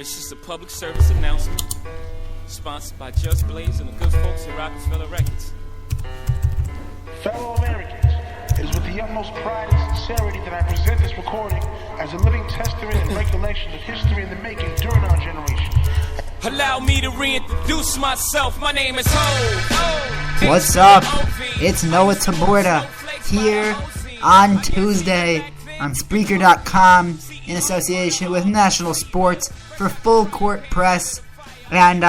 This is a public service announcement sponsored by Just Blaze and the good folks at Rockefeller Records. Fellow Americans, it is with the utmost pride and sincerity that I present this recording as a living testament and recollection of history in the making during our generation. Allow me to reintroduce myself. My name is Ho. What's up? It's Noah Taborda here on Tuesday on Spreaker.com in association with National Sports for Full Court Press. And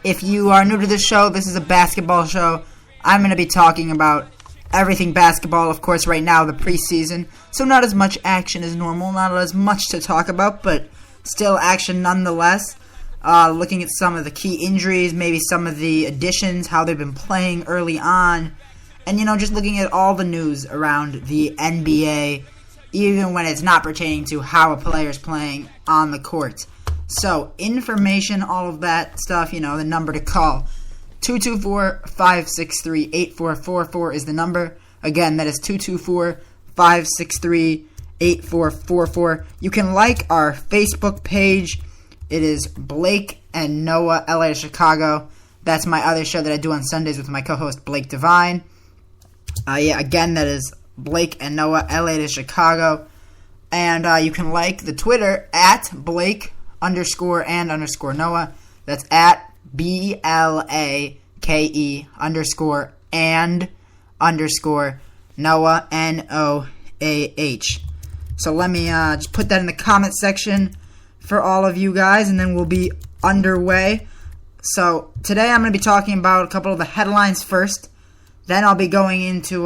if you are new to this show, this is a basketball show. I'm going to be talking about everything basketball, of course, right now, the preseason. So not as much action as normal, not as much to talk about, but still action nonetheless. Looking at some of the key injuries, maybe some of the additions, how they've been playing early on. And, just looking at all the news around the NBA, even when it's not pertaining to how a player's playing on the court. So, information, all of that stuff, the number to call. 224-563-8444 is the number. Again, that is 224-563-8444. You can like our Facebook page. It is Blake and Noah, LA to Chicago. That's my other show that I do on Sundays with my co-host Blake Devine. Again, that is Blake and Noah, LA to Chicago. And you can like the Twitter at Blake_and_Noah. That's at BLAKE_and_Noah, NOAH. So let me just put that in the comment section for all of you guys, and then we'll be underway. So today I'm going to be talking about a couple of the headlines first. Then I'll be going into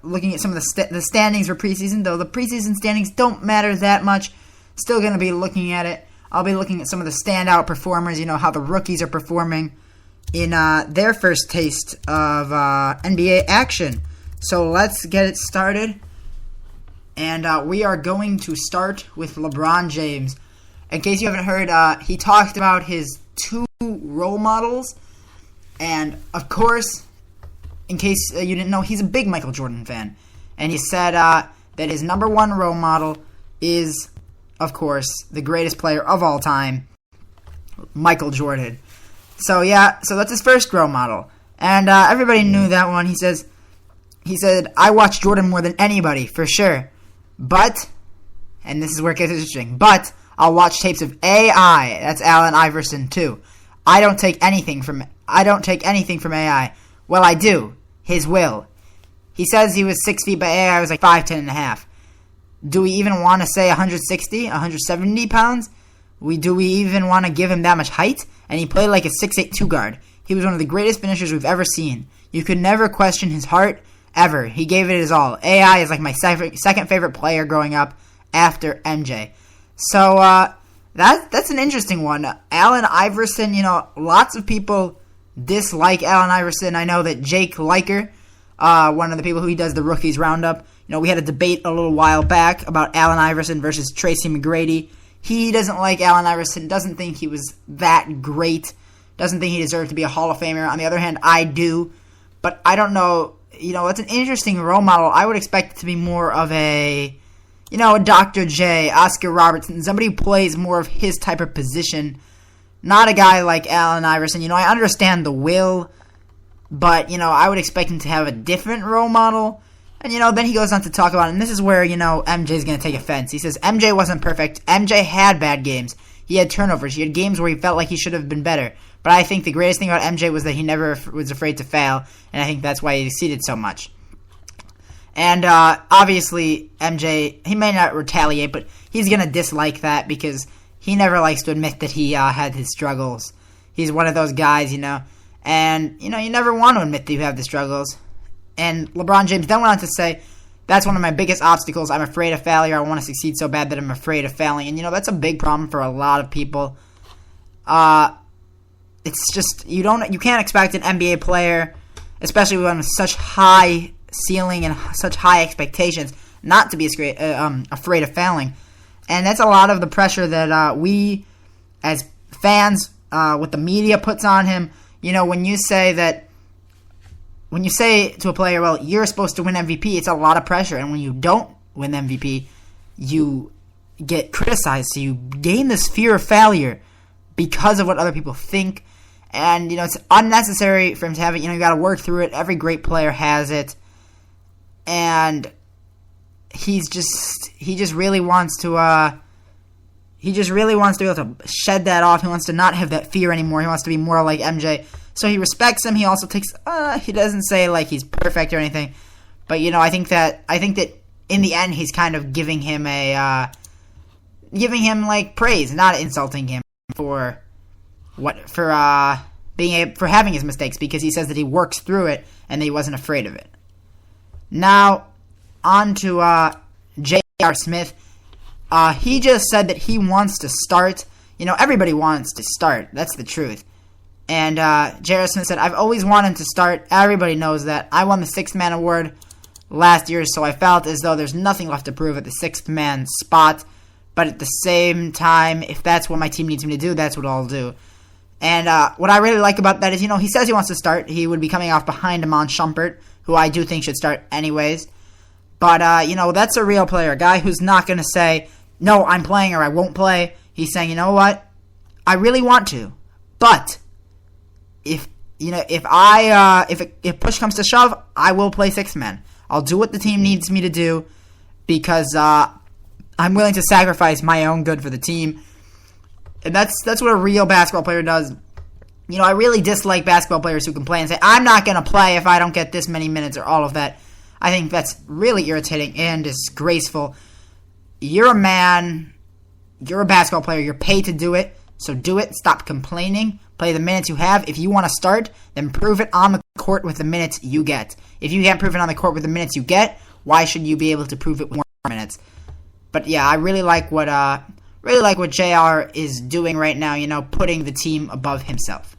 looking at some of the standings for preseason, though the preseason standings don't matter that much. Still going to be looking at it. I'll be looking at some of the standout performers, how the rookies are performing in their first taste of NBA action. So let's get it started. And we are going to start with LeBron James. In case you haven't heard, he talked about his two role models. And, of course, in case you didn't know, he's a big Michael Jordan fan. And he said that his number one role model is, of course, the greatest player of all time, Michael Jordan. So that's his first role model. And everybody knew that one. He said, I watch Jordan more than anybody, for sure. But, and this is where it gets interesting, but I'll watch tapes of AI. That's Allen Iverson too. I don't take anything from AI. Well, I do. His will. He says he was 6 feet, but AI was like 5'10 and a half. Do we even want to say 160, 170 pounds? Do we even want to give him that much height? And he played like a 6'8" two guard. He was one of the greatest finishers we've ever seen. You could never question his heart, ever. He gave it his all. AI is like my second favorite player growing up after MJ. So, that's an interesting one. Allen Iverson, lots of people dislike Allen Iverson. I know that Jake Liker, one of the people who does the Rookies Roundup, we had a debate a little while back about Allen Iverson versus Tracy McGrady. He doesn't like Allen Iverson, doesn't think he was that great, doesn't think he deserved to be a Hall of Famer. On the other hand, I do, but I don't know, it's an interesting role model. I would expect it to be more of a Dr. J, Oscar Robertson, somebody who plays more of his type of position. Not a guy like Allen Iverson. I understand the will, but, I would expect him to have a different role model. And, then he goes on to talk about it, and this is where, MJ's going to take offense. He says, MJ wasn't perfect. MJ had bad games. He had turnovers. He had games where he felt like he should have been better. But I think the greatest thing about MJ was that he never was afraid to fail, and I think that's why he succeeded so much. And obviously, MJ, he may not retaliate, but he's going to dislike that because he never likes to admit that he had his struggles. He's one of those guys, and, you never want to admit that you have the struggles. And LeBron James then went on to say, that's one of my biggest obstacles. I'm afraid of failure. I want to succeed so bad that I'm afraid of failing. And, that's a big problem for a lot of people. It's just, you can't expect an NBA player, especially one with such high ceiling and such high expectations, not to be afraid of failing. And that's a lot of the pressure that we, as fans, what the media puts on him. When you say to a player, well, you're supposed to win MVP, it's a lot of pressure. And when you don't win MVP, you get criticized. So you gain this fear of failure because of what other people think. And, it's unnecessary for him to have it. You got to work through it. Every great player has it. And he just really wants to be able to shed that off. He wants to not have that fear anymore. He wants to be more like MJ. So he respects him. He also takes he doesn't say like he's perfect or anything. But I think that in the end he's kind of giving him like praise, not insulting him for having his mistakes, because he says that he works through it and that he wasn't afraid of it. Now, on to J.R. Smith. He just said that he wants to start. Everybody wants to start. That's the truth. And J.R. Smith said, I've always wanted to start. Everybody knows that. I won the Sixth Man Award last year, so I felt as though there's nothing left to prove at the Sixth Man spot. But at the same time, if that's what my team needs me to do, that's what I'll do. And what I really like about that is, he says he wants to start. He would be coming off behind Amon Shumpert, who I do think should start anyways. But, that's a real player. A guy who's not going to say, no, I'm playing or I won't play. He's saying, you know what? I really want to. But if push comes to shove, I will play sixth man. I'll do what the team needs me to do because I'm willing to sacrifice my own good for the team. And that's what a real basketball player does. I really dislike basketball players who complain and say, I'm not going to play if I don't get this many minutes or all of that. I think that's really irritating and disgraceful. You're a man. You're a basketball player. You're paid to do it. So do it. Stop complaining. Play the minutes you have. If you want to start, then prove it on the court with the minutes you get. If you can't prove it on the court with the minutes you get, why should you be able to prove it with more minutes? But yeah, I really like what JR is doing right now, putting the team above himself.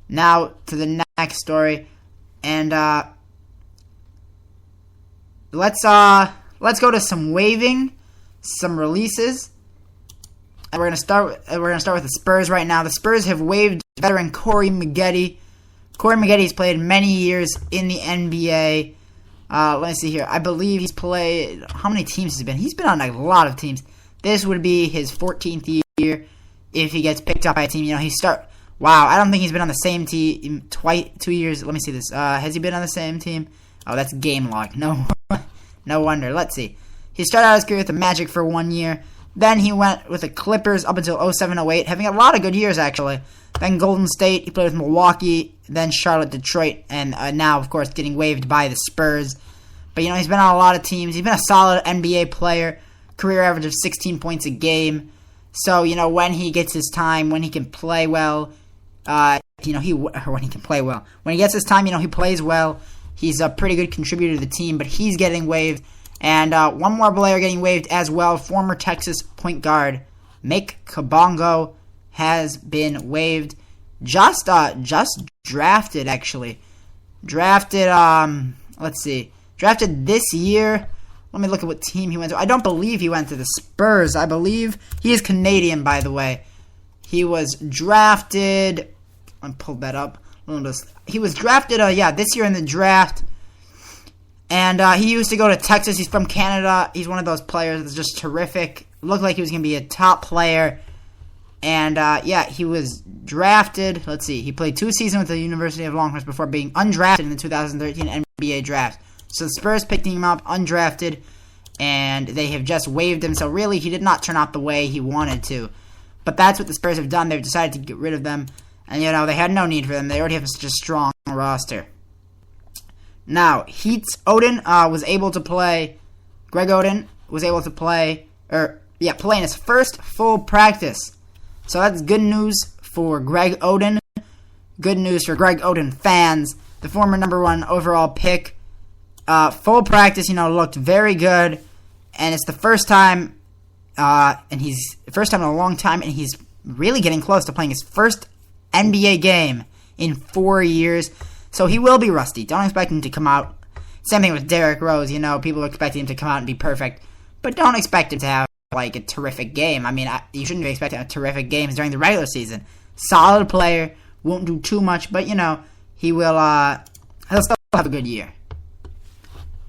Now to the next story, and let's go to some waiving, some releases. And we're gonna start with the Spurs right now. The Spurs have waived veteran Corey Maggette. Corey Maggette's played many years in the NBA. Let me see here. I believe he's played. How many teams has he been? He's been on a lot of teams. This would be his 14th year if he gets picked up by a team. Wow, I don't think he's been on the same team twice. 2 years. Let me see this. Has he been on the same team? Oh, that's game log. No, no wonder. Let's see. He started out his career with the Magic for 1 year. Then he went with the Clippers up until 07-08, having a lot of good years, actually. Then Golden State, he played with Milwaukee, then Charlotte, Detroit, and now, of course, getting waived by the Spurs. But, he's been on a lot of teams. He's been a solid NBA player, career average of 16 points a game. So, when he gets his time, when he can play well, when he gets his time, he plays well. He's a pretty good contributor to the team, but he's getting waived. And one more player getting waived as well, former Texas point guard Mick Kabongo has been waived. Just drafted, actually. Drafted this year. Let me look at what team he went to. I don't believe he went to the Spurs. I believe he is Canadian, by the way. He was drafted. I pulled that up. He was drafted, this year in the draft. And he used to go to Texas. He's from Canada. He's one of those players that's just terrific. Looked like he was going to be a top player. And, he was drafted. Let's see. He played 2 seasons with the University of Longhorns before being undrafted in the 2013 NBA draft. So the Spurs picked him up, undrafted, and they have just waived him. So really, he did not turn out the way he wanted to. But that's what the Spurs have done. They've decided to get rid of them. And, they had no need for them. They already have such a strong roster. Now, Heat's Odin was able to play. Greg Oden was able to play in his first full practice. So that's good news for Greg Oden. Good news for Greg Oden fans. The former number 1 overall pick. Full practice, looked very good. And it's the first time, in a long time, and he's really getting close to playing his first NBA game in 4 years. So he will be rusty. Don't expect him to come out. Same thing with Derrick Rose. People are expecting him to come out and be perfect. But don't expect him to have, a terrific game. I mean, you shouldn't be expecting terrific games during the regular season. Solid player. Won't do too much. But, he will, he'll still have a good year.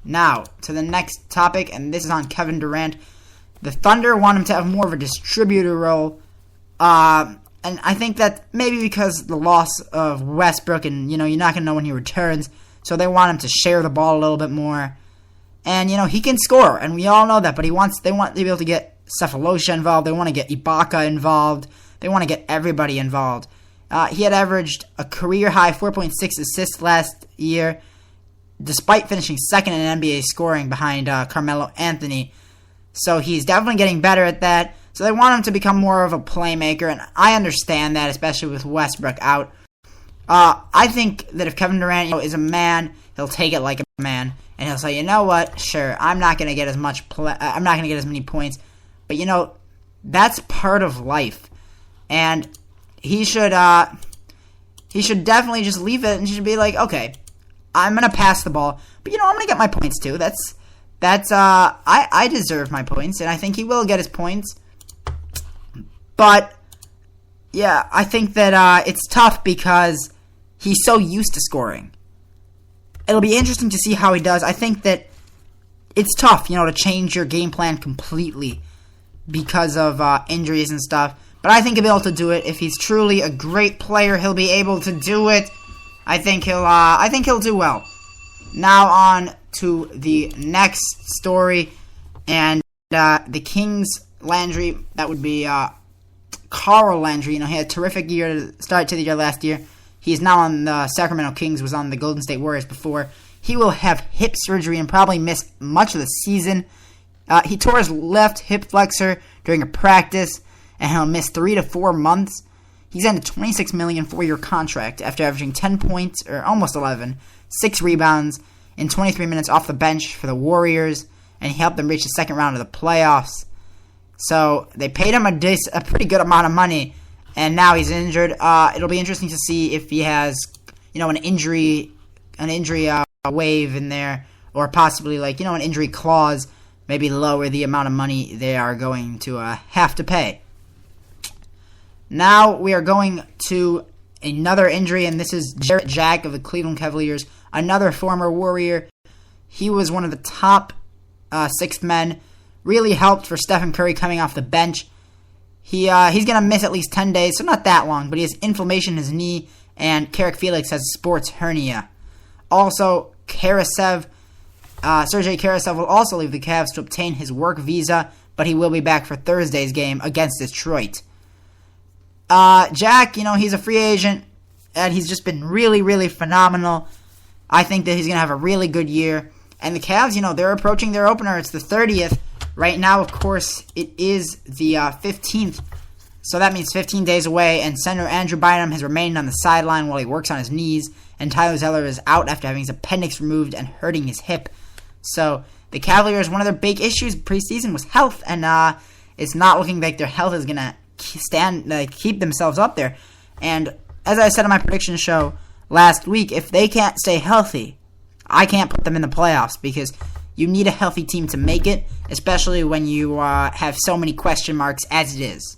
Now, to the next topic, and this is on Kevin Durant. The Thunder want him to have more of a distributor role. And I think that maybe because the loss of Westbrook and, you're not going to know when he returns, so they want him to share the ball a little bit more. And, he can score, and we all know that, but they want to be able to get Cephalosha involved. They want to get Ibaka involved. They want to get everybody involved. He had averaged a career-high 4.6 assists last year, despite finishing second in NBA scoring behind Carmelo Anthony. So he's definitely getting better at that. So they want him to become more of a playmaker, and I understand that, especially with Westbrook out. I think that if Kevin Durant is a man, he'll take it like a man, and he'll say, you know what, sure, I'm not going to get as much I'm not going to get as many points, but that's part of life, and he should definitely just leave it, and he should be like, okay, I'm going to pass the ball, but I'm going to get my points too. I deserve my points, and I think he will get his points. But, yeah, I think that it's tough because he's so used to scoring. It'll be interesting to see how he does. I think that it's tough, to change your game plan completely because of injuries and stuff. But I think he'll be able to do it. If he's truly a great player, he'll be able to do it. I think he'll do well. Now on to the next story, and the Kings Landry, that would be Carl Landry. He had a terrific year to start to the year last year. He's now on the Sacramento Kings, was on the Golden State Warriors before. He will have hip surgery and probably miss much of the season. He tore his left hip flexor during a practice, and he'll miss 3 to 4 months. He's signed a $26 million 4-year contract after averaging 10 points, or almost 11, 6 rebounds, in 23 minutes off the bench for the Warriors, and he helped them reach the second round of the playoffs. So they paid him a pretty good amount of money, and now he's injured. It'll be interesting to see if he has, an injury waive in there, or possibly an injury clause, maybe lower the amount of money they are going to have to pay. Now we are going to another injury, and this is Jarrett Jack of the Cleveland Cavaliers, another former Warrior. He was one of the top 6 men. Really helped for Stephen Curry coming off the bench. He's going to miss at least 10 days, so not that long, but he has inflammation in his knee, and Carrick Felix has a sports hernia. Also, Sergei Karasev will also leave the Cavs to obtain his work visa, but he will be back for Thursday's game against Detroit. Jack, he's a free agent, and he's just been really, really phenomenal. I think that he's going to have a really good year. And the Cavs, they're approaching their opener. It's the 30th. Right now, of course, it is the 15th. So that means 15 days away, and center Andrew Bynum has remained on the sideline while he works on his knees, and Tyler Zeller is out after having his appendix removed and hurting his hip. So the Cavaliers, one of their big issues preseason was health, and it's not looking like their health is going to keep themselves up there. And as I said on my prediction show last week, if they can't stay healthy, I can't put them in the playoffs, because you need a healthy team to make it, especially when you have so many question marks as it is.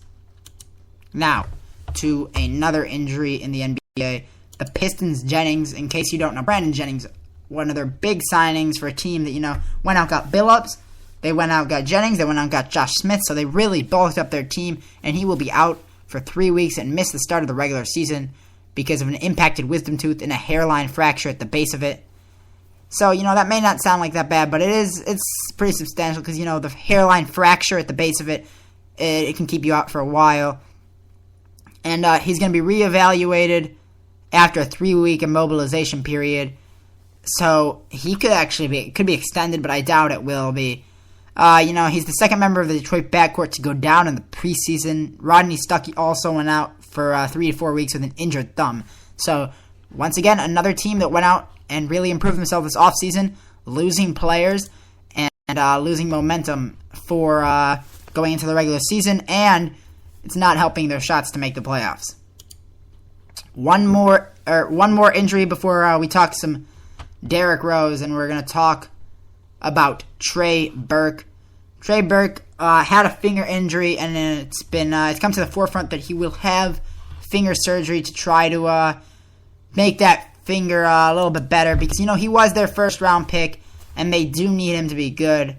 Now, to another injury in the NBA. The Pistons Jennings, in case you don't know, Brandon Jennings, one of their big signings for a team that, went out got Billups. They went out got Jennings. They went out got Josh Smith. So they really bulked up their team, and he will be out for 3 weeks and miss the start of the regular season because of an impacted wisdom tooth and a hairline fracture at the base of it. So, that may not sound like that bad, but it's pretty substantial because, the hairline fracture at the base of it, it can keep you out for a while. And he's going to be reevaluated after a 3-week immobilization period. So he could actually be extended, but I doubt it will be. He's the second member of the Detroit backcourt to go down in the preseason. Rodney Stuckey also went out for 3 to 4 weeks with an injured thumb. So, once again, another team that went out and really improved themselves this offseason, losing players and losing momentum for going into the regular season, and it's not helping their shots to make the playoffs. One more injury before we talk some Derrick Rose, and we're going to talk about Trey Burke. Trey Burke had a finger injury, and it's come to the forefront that he will have finger surgery to try to make that finger a little bit better, because he was their first round pick, and they do need him to be good.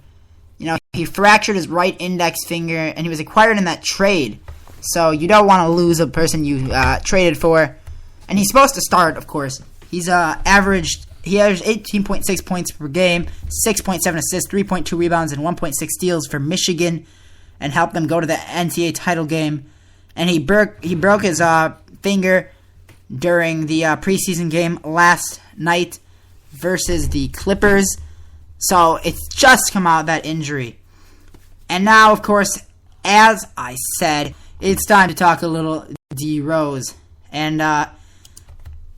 he fractured his right index finger, and he was acquired in that trade. So you don't want to lose a person you traded for. And he's supposed to start, of course. He averaged 18.6 points per game, 6.7 assists, 3.2 rebounds, and 1.6 steals for Michigan, and helped them go to the NCAA title game. And he broke his finger during the preseason game last night versus the Clippers. So it's just come out, that injury. And now, of course, as I said, it's time to talk a little D Rose. And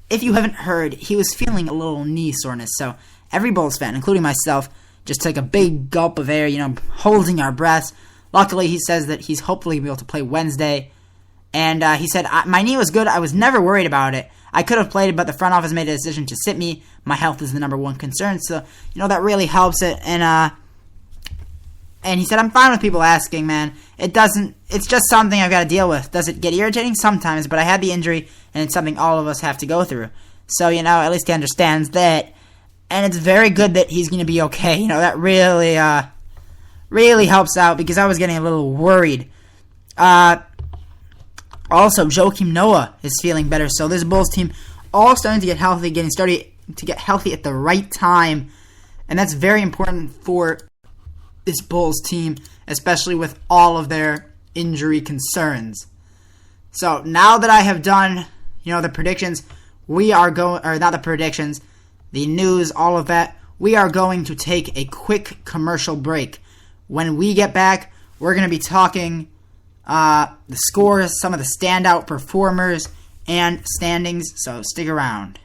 if you haven't heard, he was feeling a little knee soreness. So every Bulls fan, including myself, just took a big gulp of air, holding our breaths. Luckily, he says that he's hopefully going to be able to play Wednesday. And he said, my knee was good. I was never worried about it. I could have played, but the front office made a decision to sit me. My health is the number one concern. So, that really helps it. And he said, I'm fine with people asking, man. It's just something I've got to deal with. Does it get irritating? Sometimes, but I had the injury, and it's something all of us have to go through. So, at least he understands that. And it's very good that he's going to be okay. That really, really helps out, because I was getting a little worried. Also, Joakim Noah is feeling better. So this Bulls team all starting to get healthy, getting started to get healthy at the right time. And that's very important for this Bulls team, especially with all of their injury concerns. So now that I have done, the predictions, the news, all of that, we are going to take a quick commercial break. When we get back, we're going to be talking the scores, some of the standout performers, and standings, so stick around.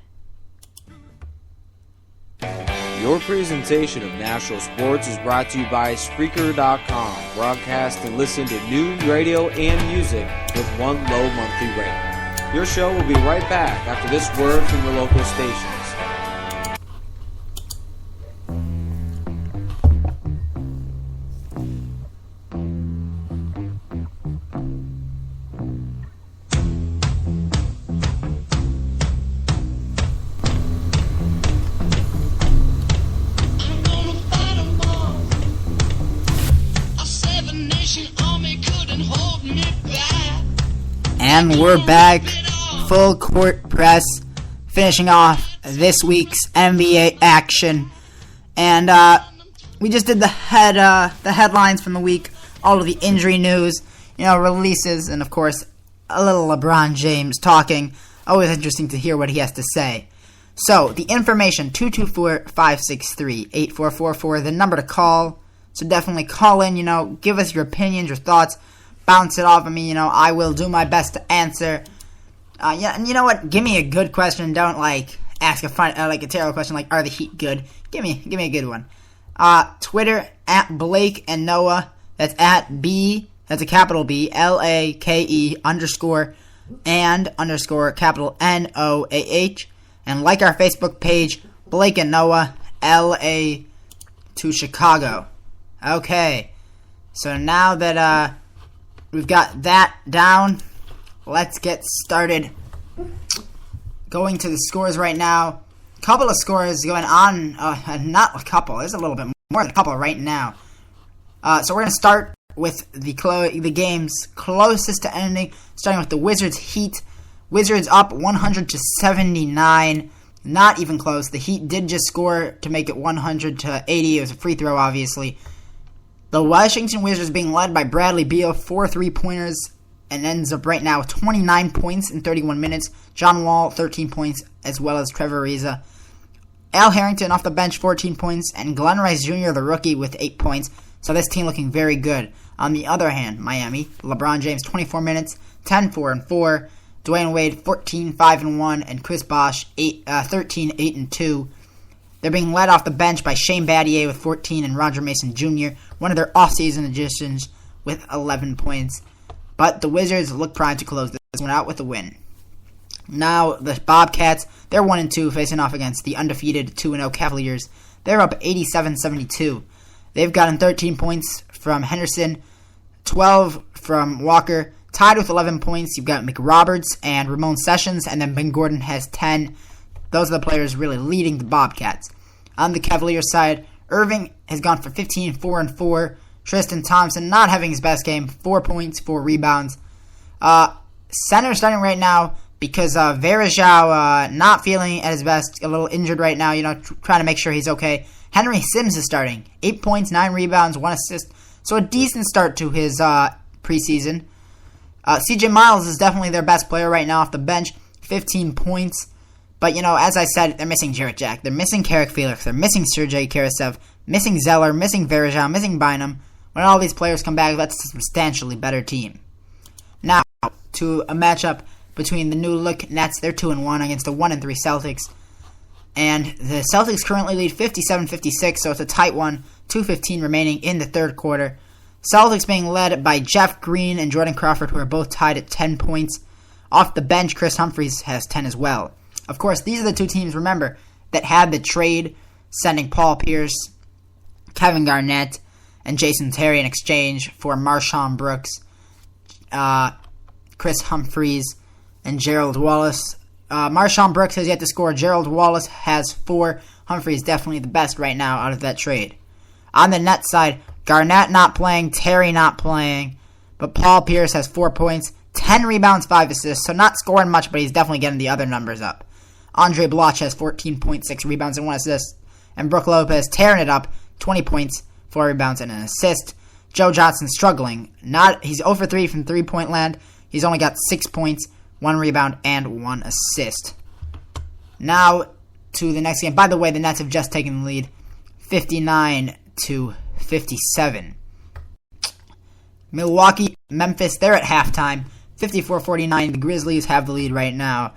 Your presentation of national sports is brought to you by Spreaker.com. Broadcast and listen to news, radio, and music with one low monthly rate. Your show will be right back after this word from the local stations. And we're back, full court press, finishing off this week's NBA action. And we just did the headlines from the week, all of the injury news, releases, and of course, a little LeBron James talking. Always interesting to hear what he has to say. So, the information, 224-563-8444, the number to call. So definitely call in, give us your opinions, your thoughts. Bounce it off of me, I will do my best to answer. And you know what? Give me a good question. Don't ask a terrible question like, are the Heat good? Give me a good one. Twitter at Blake and Noah. That's at B. That's a capital B. LAKE _ and _ capital NOAH. And like our Facebook page, Blake and Noah, LA to Chicago. Okay. So now that we've got that down, let's get started. Going to the scores right now. A couple of scores going on. Not a couple. There's a little bit more than a couple right now. So we're going to start with the games closest to ending, starting with the Wizards Heat. Wizards up 100-79. Not even close. The Heat did just score to make it 100-80. It was a free throw, obviously. The Washington Wizards being led by Bradley Beal, 4 3-pointers, and ends up right now with 29 points in 31 minutes. John Wall, 13 points, as well as Trevor Ariza. Al Harrington off the bench, 14 points, and Glenn Rice Jr., the rookie, with 8 points. So this team looking very good. On the other hand, Miami, LeBron James, 24 minutes, 10, 4, and 4. Dwayne Wade, 14, 5, and 1, and Chris Bosh, 13, 8, and 2. They're being led off the bench by Shane Battier with 14 and Roger Mason Jr., one of their off-season additions, with 11 points. But the Wizards look primed to close this one out with a win. Now, the Bobcats, they're 1-2, facing off against the undefeated 2-0 Cavaliers. They're up 87-72. They've gotten 13 points from Henderson, 12 from Walker. Tied with 11 points, you've got McRoberts and Ramon Sessions, and then Ben Gordon has 10. Those are the players really leading the Bobcats. On the Cavaliers side, Irving has gone for 15, 4 and 4. Tristan Thompson not having his best game, 4 points, 4 rebounds. Center starting right now because Verajao not feeling at his best, a little injured right now, trying to make sure he's okay. Henry Sims is starting, 8 points, 9 rebounds, 1 assist. So a decent start to his preseason. CJ Miles is definitely their best player right now off the bench, 15 points. But, as I said, they're missing Jarrett Jack. They're missing Carrick Felix. They're missing Sergei Karasev, missing Zeller, missing Verajao, missing Bynum. When all these players come back, that's a substantially better team. Now, to a matchup between the new look Nets. They're 2-1 against the 1-3 Celtics. And the Celtics currently lead 57-56, so it's a tight one. 2:15 remaining in the third quarter. Celtics being led by Jeff Green and Jordan Crawford, who are both tied at 10 points. Off the bench, Chris Humphries has 10 as well. Of course, these are the two teams, remember, that had the trade, sending Paul Pierce, Kevin Garnett, and Jason Terry in exchange for Marshawn Brooks, Chris Humphries, and Gerald Wallace. Marshawn Brooks has yet to score. Gerald Wallace has 4. Humphries definitely the best right now out of that trade. On the net side, Garnett not playing, Terry not playing, but Paul Pierce has 4 points, 10 rebounds, 5 assists, so not scoring much, but he's definitely getting the other numbers up. Andre Bloch has 14.6 rebounds and 1 assist, and Brook Lopez tearing it up, 20 points, 4 rebounds, and an assist. Joe Johnson struggling. He's 0 for 3 from three-point land. He's only got 6 points, 1 rebound, and 1 assist. Now to the next game. By the way, the Nets have just taken the lead, 59-57. Milwaukee, Memphis, they're at halftime, 54-49. The Grizzlies have the lead right now.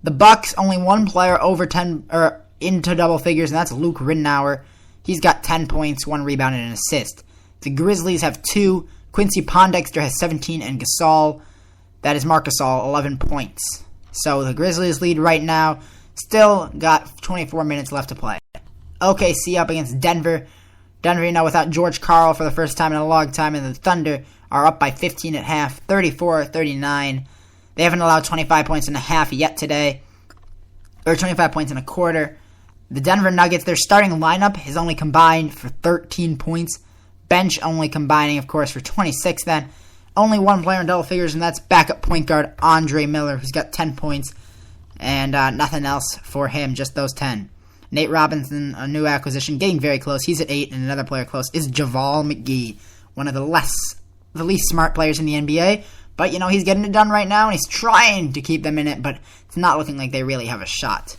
The Bucks, only one player over 10 or into double figures, and that's Luke Ridnour. He's got 10 points, 1 rebound, and an assist. The Grizzlies have 2. Quincy Pondexter has 17, and Gasol, that is Marc Gasol, 11 points. So the Grizzlies lead right now. Still got 24 minutes left to play. OKC up against Denver. Denver, without George Karl for the first time in a long time, and the Thunder are up by 15 at half, 34-39. They haven't allowed 25 points in a half yet today, or 25 points in a quarter. The Denver Nuggets, their starting lineup has only combined for 13 points. Bench only combining, of course, for 26 then. Only one player in double figures, and that's backup point guard Andre Miller, who's got 10 points, and nothing else for him, just those 10. Nate Robinson, a new acquisition, getting very close. He's at 8, and another player close is JaVale McGee, one of the least smart players in the NBA. But, he's getting it done right now, and he's trying to keep them in it, but it's not looking like they really have a shot.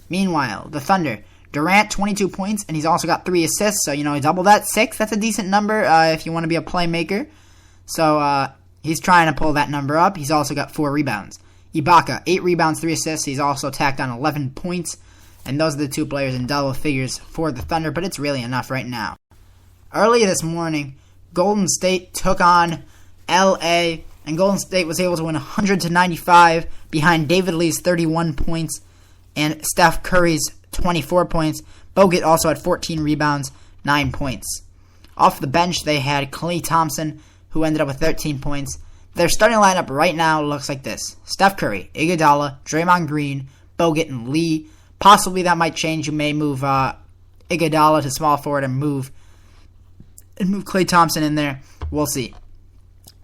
Meanwhile, the Thunder, Durant, 22 points, and he's also got 3 assists, so, double that, 6. That's a decent number if you want to be a playmaker. So, he's trying to pull that number up. He's also got 4 rebounds. Ibaka, 8 rebounds, 3 assists. He's also tacked on 11 points, and those are the 2 players in double figures for the Thunder, but it's really enough right now. Early this morning, Golden State took on LA, and Golden State was able to win 100-95 behind David Lee's 31 points and Steph Curry's 24 points. Bogut also had 14 rebounds, 9 points. Off the bench, they had Klay Thompson, who ended up with 13 points. Their starting lineup right now looks like this. Steph Curry, Iguodala, Draymond Green, Bogut, and Lee. Possibly that might change. You may move Iguodala to small forward and move Klay Thompson in there. We'll see.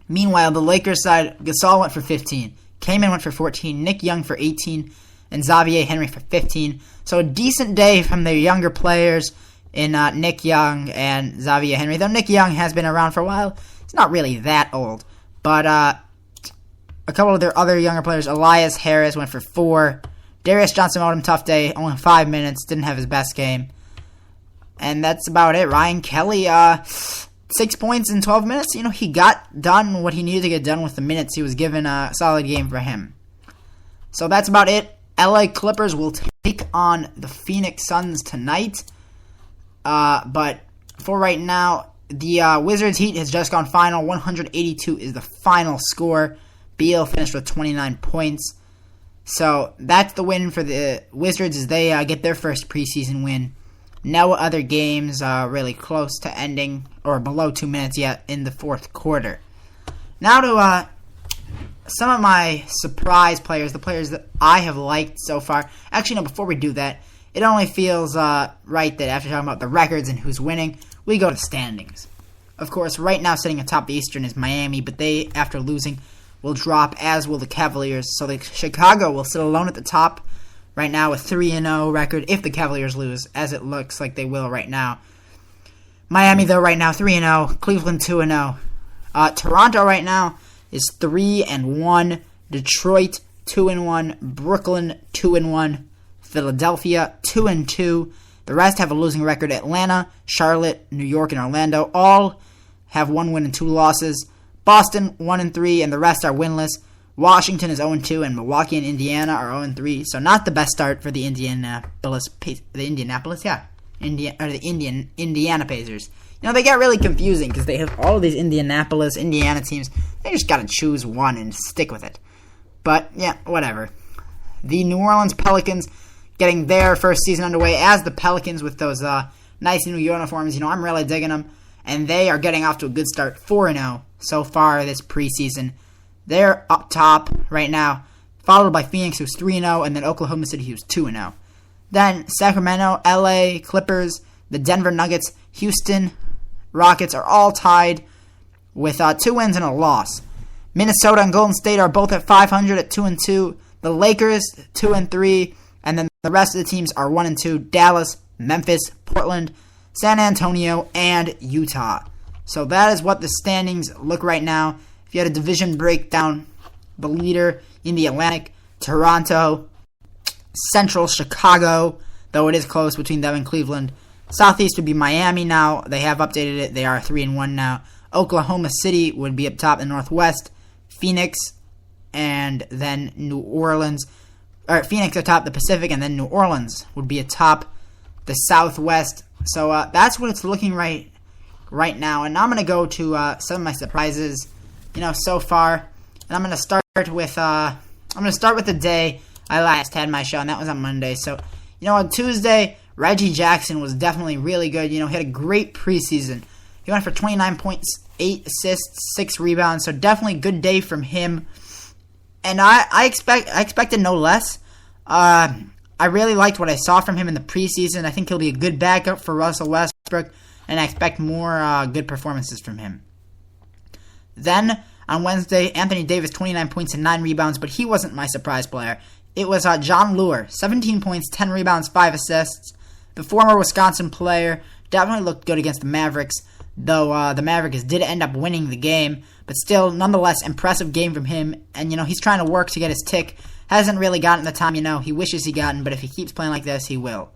Meanwhile, the Lakers side, Gasol went for 15. Kaman went for 14. Nick Young for 18. And Xavier Henry for 15. So a decent day from their younger players in Nick Young and Xavier Henry. Though Nick Young has been around for a while. He's not really that old. But a couple of their other younger players, Elias Harris went for 4. Darius Johnson had a tough day. Only 5 minutes. Didn't have his best game. And that's about it. Ryan Kelly, 6 points in 12 minutes. He got done what he needed to get done with the minutes he was given. A solid game for him. So that's about it. LA Clippers will take on the Phoenix Suns tonight. But for right now, the Wizards Heat has just gone final. 182 is the final score. Beal finished with 29 points. So that's the win for the Wizards as they get their first preseason win. No other games really close to ending or below 2 minutes yet in the fourth quarter. Now to some of my surprise players, the players that I have liked so far. Actually, no, before we do that, it only feels right that after talking about the records and who's winning, we go to standings. Of course, right now sitting atop the Eastern is Miami, but they, after losing, will drop, as will the Cavaliers. So Chicago will sit alone at the top right now with 3-0 record if the Cavaliers lose, as it looks like they will right now. Miami, though, right now 3-0. Cleveland 2-0. Toronto right now is 3-1. Detroit 2-1. Brooklyn 2-1. Philadelphia 2-2. The rest have a losing record. Atlanta, Charlotte, New York, and Orlando all have 1 win and 2 losses. Boston 1-3, and the rest are winless. Washington is 0-2, and Milwaukee and Indiana are 0-3. Indiana Pacers. You know, they get really confusing because they have all of these Indiana teams. They just got to choose one and stick with it. But, yeah, whatever. The New Orleans Pelicans getting their first season underway as the Pelicans with those nice new uniforms. You know, I'm really digging them. And they are getting off to a good start, 4-0 so far this preseason. They're up top right now, followed by Phoenix, who's 3-0, and then Oklahoma City, who's 2-0. Then Sacramento, LA, Clippers, the Denver Nuggets, Houston Rockets are all tied with 2 wins and a loss. Minnesota and Golden State are both at 500 at 2-2. The Lakers 2-3, and then the rest of the teams are 1-2. Dallas, Memphis, Portland, San Antonio, and Utah. So that is what the standings look right now. If you had a division breakdown, the leader in the Atlantic, Toronto, Central Chicago, though it is close between them and Cleveland. Southeast would be Miami now. They have updated it. They are 3-1 now. Oklahoma City would be up top in the Northwest. Phoenix and then New Orleans. Or Phoenix atop the Pacific, and then New Orleans would be atop the Southwest. So that's what it's looking right now. And I'm going to go to some of my surprises, so far. And I'm going to start with the day I last had my show, and that was on Monday. So, on Tuesday, Reggie Jackson was definitely really good. He had a great preseason. He went for 29 points, 8 assists, 6 rebounds. So definitely good day from him. And I expected no less. I really liked what I saw from him in the preseason. I think he'll be a good backup for Russell Westbrook, and I expect more good performances from him. Then, on Wednesday, Anthony Davis, 29 points and 9 rebounds, but he wasn't my surprise player. It was John Lure, 17 points, 10 rebounds, 5 assists. The former Wisconsin player definitely looked good against the Mavericks, though the Mavericks did end up winning the game. But still, nonetheless, impressive game from him. And, he's trying to work to get his tick. Hasn't really gotten the time, he wishes he gotten, but if he keeps playing like this, he will.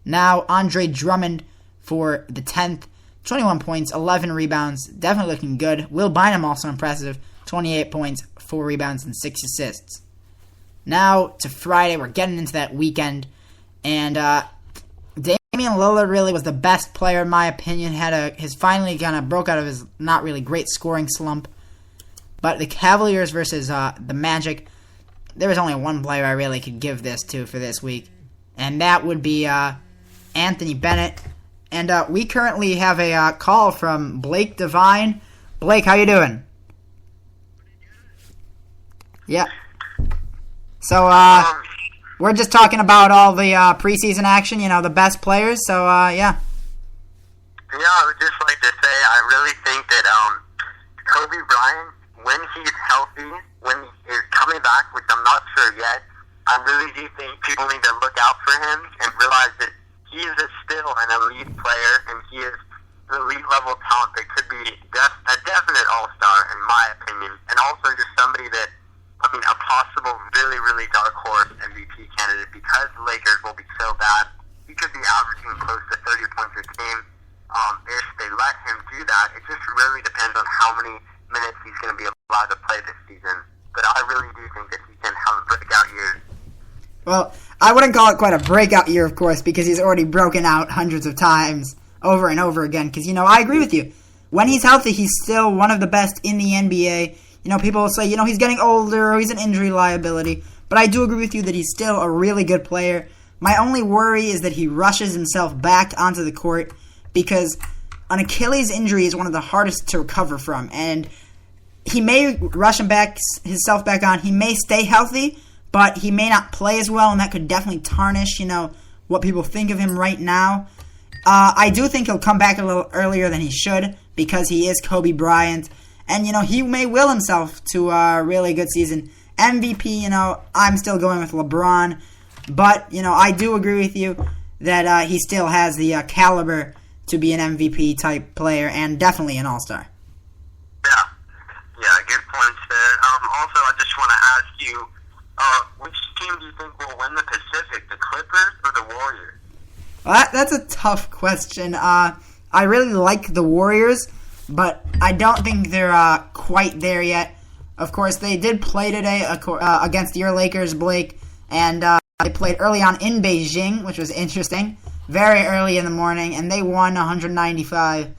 Now, Andre Drummond for the 10th. 21 points, 11 rebounds. Definitely looking good. Will Bynum also impressive. 28 points, 4 rebounds, and 6 assists. Now, to Friday, we're getting into that weekend. And Damian Lillard really was the best player, in my opinion. His finally kind of broke out of his not really great scoring slump. But the Cavaliers versus the Magic, there was only one player I really could give this to for this week. And that would be Anthony Bennett. And we currently have a call from Blake Devine. Blake, how you doing? Yeah. So, we're just talking about all the preseason action, the best players. So, yeah. Yeah, I would just like to say I really think that Kobe Bryant, when he's healthy, when he is coming back, which I'm not sure yet, I really do think people need to look out for him and realize that he is still an elite player, and he is an elite level talent that could be a definite all-star, in my opinion, and also just somebody that, a possible really, really dark horse MVP candidate because the Lakers will be so bad. He could be averaging close to 30 points a game if they let him do that. It just really depends on how many minutes he's going to be allowed to play this season. But I really do think that he can have a breakout year. Well, I wouldn't call it quite a breakout year, of course, because he's already broken out hundreds of times over and over again. Because, I agree with you. When he's healthy, he's still one of the best in the NBA. People will say, he's getting older or he's an injury liability. But I do agree with you that he's still a really good player. My only worry is that he rushes himself back onto the court because an Achilles injury is one of the hardest to recover from. And he may rush himself back on. He may stay healthy, but he may not play as well, and that could definitely tarnish, what people think of him right now. I do think he'll come back a little earlier than he should because he is Kobe Bryant. And, he may will himself to a really good season. MVP, I'm still going with LeBron. But, I do agree with you that he still has the caliber to be an MVP type player and definitely an all-star. Yeah, good points there. Also, I just want to ask you, which team do you think will win the Pacific, the Clippers or the Warriors? Well, that's a tough question. I really like the Warriors, but I don't think they're quite there yet. Of course, they did play today against your Lakers, Blake, and they played early on in Beijing, which was interesting, very early in the morning, and they won 195.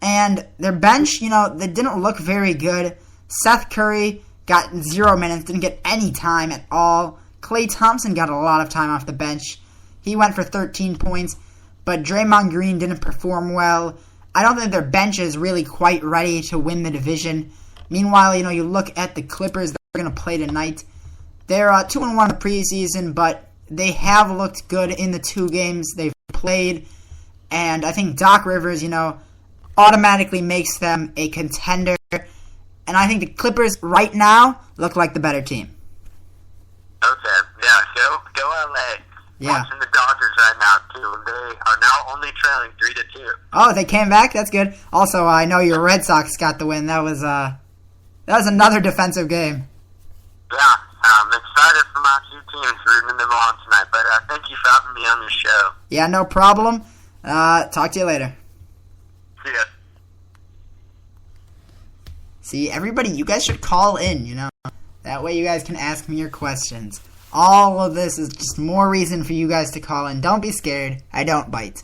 And their bench, they didn't look very good. Seth Curry got 0 minutes, didn't get any time at all. Klay Thompson got a lot of time off the bench. He went for 13 points, but Draymond Green didn't perform well. I don't think their bench is really quite ready to win the division. Meanwhile, you look at the Clippers that are going to play tonight. They're 2-1 in the preseason, but they have looked good in the 2 games they've played. And I think Doc Rivers, automatically makes them a contender. And I think the Clippers right now look like the better team. Okay, yeah, go LA. Yeah. Watching the Dodgers right now, too. They are now only trailing 3-2. Oh, they came back? That's good. Also, I know your Red Sox got the win. That was another defensive game. Yeah, I'm excited for my 2 teams, rooting them on tonight. But thank you for having me on your show. Yeah, no problem. Talk to you later. See ya. See, everybody, you guys should call in, That way you guys can ask me your questions. All of this is just more reason for you guys to call in. Don't be scared. I don't bite.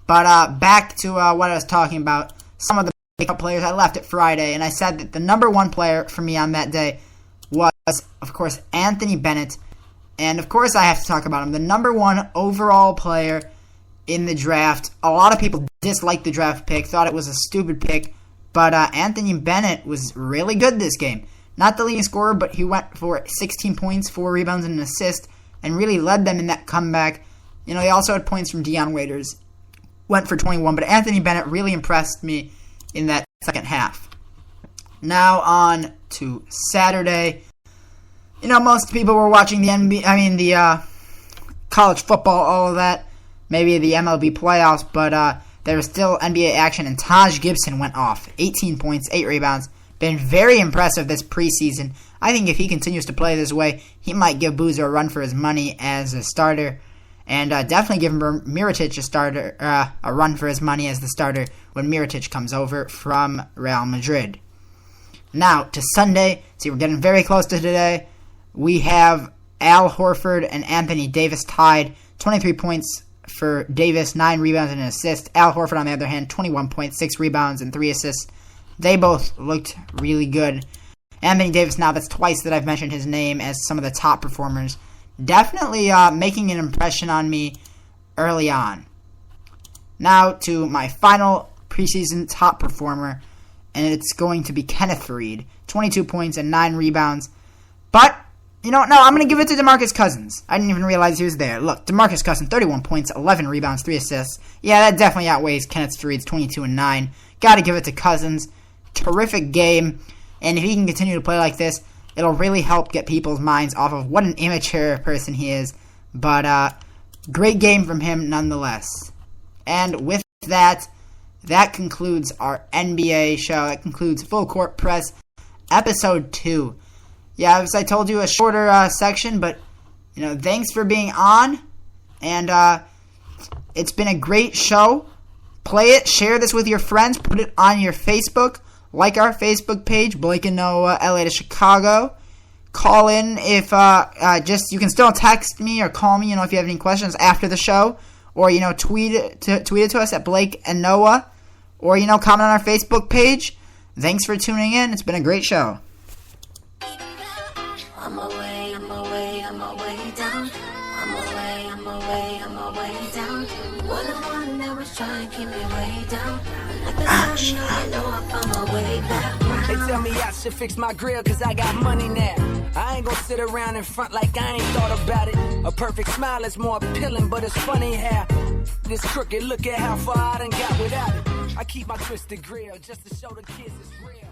But back to what I was talking about. Some of the makeup players. I left it Friday, and I said that the number 1 player for me on that day was, of course, Anthony Bennett. And, of course, I have to talk about him. The number 1 overall player in the draft. A lot of people disliked the draft pick, thought it was a stupid pick. But Anthony Bennett was really good this game. Not the leading scorer, but he went for 16 points, 4 rebounds, and an assist, and really led them in that comeback. He also had points from Dion Waiters. Went for 21, but Anthony Bennett really impressed me in that second half. Now on to Saturday. Most people were watching the college football, all of that. Maybe the MLB playoffs, but there was still NBA action, and Taj Gibson went off. 18 points, 8 rebounds. Been very impressive this preseason. I think if he continues to play this way, he might give Boozer a run for his money as a starter. And definitely give Mirotic a run for his money as the starter when Mirotic comes over from Real Madrid. Now, to Sunday. See, we're getting very close to today. We have Al Horford and Anthony Davis tied. 23 points for Davis, 9 rebounds and an assist. Al Horford, on the other hand, 21 points, 6 rebounds and 3 assists. They both looked really good. Anthony Davis, now that's twice that I've mentioned his name as some of the top performers. Definitely making an impression on me early on. Now to my final preseason top performer, and it's going to be Kenneth Reed. 22 points and 9 rebounds. But, no, I'm going to give it to DeMarcus Cousins. I didn't even realize he was there. Look, DeMarcus Cousins, 31 points, 11 rebounds, 3 assists. Yeah, that definitely outweighs Kenneth Reed's 22 and 9. Got to give it to Cousins. Terrific game, and if he can continue to play like this, it'll really help get people's minds off of what an immature person he is. But great game from him nonetheless. And with that concludes our NBA show. That concludes Full Court Press episode 2. Yeah, as I told you, a shorter section, but thanks for being on, and it's been a great show. Play it, share this with your friends, put it on your Facebook. Like our Facebook page, Blake and Noah, LA to Chicago. Call in if you can still text me or call me, if you have any questions after the show, or tweet it to us at Blake and Noah, or comment on our Facebook page. Thanks for tuning in. It's been a great show. I'm away down. I'm away down. What the one that was trying to keep me way down. Like the sun, I know I found my way back. They tell me I should fix my grill cause I got money now. I ain't gonna sit around in front like I ain't thought about it. A perfect smile is more appealing, but it's funny how this crooked, look at how far I done got without it. I keep my twisted grill just to show the kids it's real.